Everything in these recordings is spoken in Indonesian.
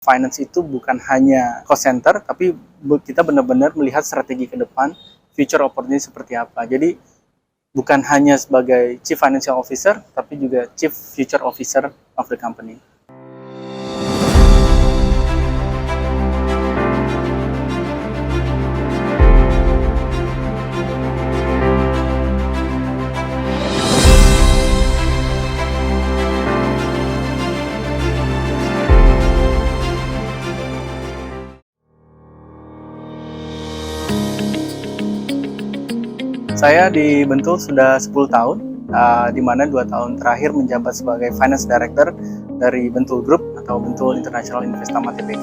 Finance itu bukan hanya cost center, tapi kita benar-benar melihat strategi ke depan, future opportunity seperti apa. Jadi bukan hanya sebagai Chief Financial Officer, tapi juga Chief Future Officer of the company. Saya di Bentul sudah 10 tahun, di mana 2 tahun terakhir menjabat sebagai Finance Director dari Bentul Group atau Bentul International Investama Tbk.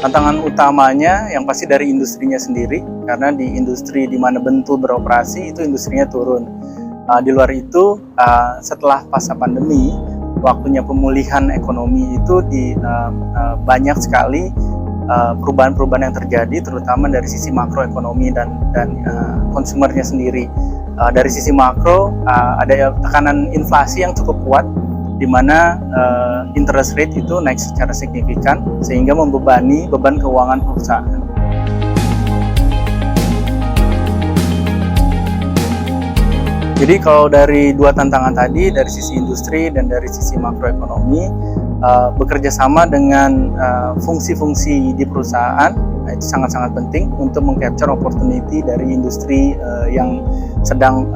Tantangan utamanya yang pasti dari industrinya sendiri, karena di industri di mana Bentul beroperasi itu industrinya turun. Di luar itu, setelah pasca pandemi, waktunya pemulihan ekonomi itu banyak sekali perubahan-perubahan yang terjadi, terutama dari sisi makroekonomi dan konsumernya sendiri. Dari sisi makro ada tekanan inflasi yang cukup kuat, di mana interest rate itu naik secara signifikan sehingga membebani beban keuangan perusahaan. Jadi kalau dari dua tantangan tadi, dari sisi industri dan dari sisi makroekonomi, bekerja sama dengan fungsi-fungsi di perusahaan itu sangat-sangat penting untuk meng-capture opportunity dari industri yang sedang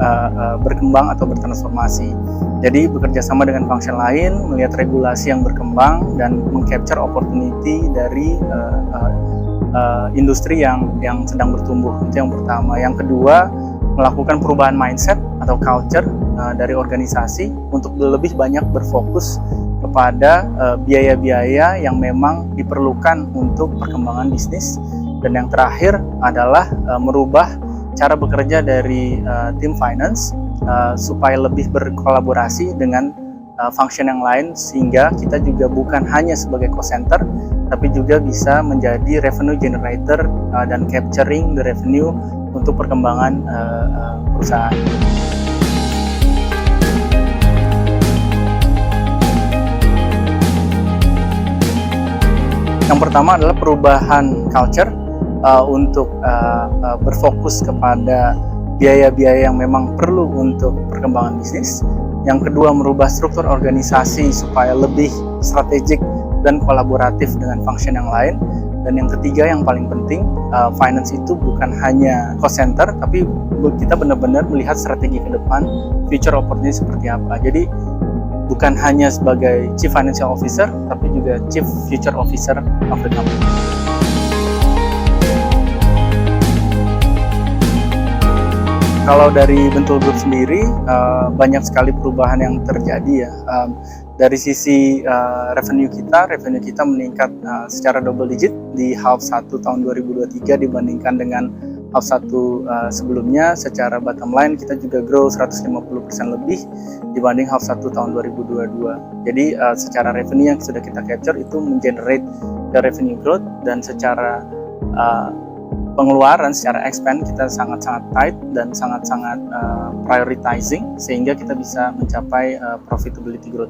berkembang atau bertransformasi. Jadi bekerja sama dengan function lain, melihat regulasi yang berkembang dan meng-capture opportunity dari industri yang sedang bertumbuh. Itu yang pertama. Yang kedua, melakukan perubahan mindset atau culture dari organisasi untuk lebih banyak berfokus kepada biaya-biaya yang memang diperlukan untuk perkembangan bisnis. Dan yang terakhir adalah merubah cara bekerja dari tim finance supaya lebih berkolaborasi dengan function yang lain, sehingga kita juga bukan hanya sebagai cost center, tapi juga bisa menjadi revenue generator dan capturing the revenue untuk perkembangan perusahaan. Yang pertama adalah perubahan culture untuk berfokus kepada biaya-biaya yang memang perlu untuk perkembangan bisnis. Yang kedua, merubah struktur organisasi supaya lebih strategik dan kolaboratif dengan function yang lain. Dan yang ketiga, yang paling penting, finance itu bukan hanya cost center, tapi kita benar-benar melihat strategi ke depan, future opportunity seperti apa. Jadi bukan hanya sebagai Chief Financial Officer, tapi juga Chief Future Officer of the company. Kalau dari Bentul Group sendiri, banyak sekali perubahan yang terjadi ya. Dari sisi revenue kita meningkat secara double digit di half 1 tahun 2023 dibandingkan dengan half 1 sebelumnya. Secara bottom line kita juga grow 150% lebih dibanding half 1 tahun 2022. Jadi secara revenue yang sudah kita capture itu mengenerate revenue growth, dan secara pengeluaran secara expand kita sangat-sangat tight dan sangat-sangat prioritizing, sehingga kita bisa mencapai profitability growth.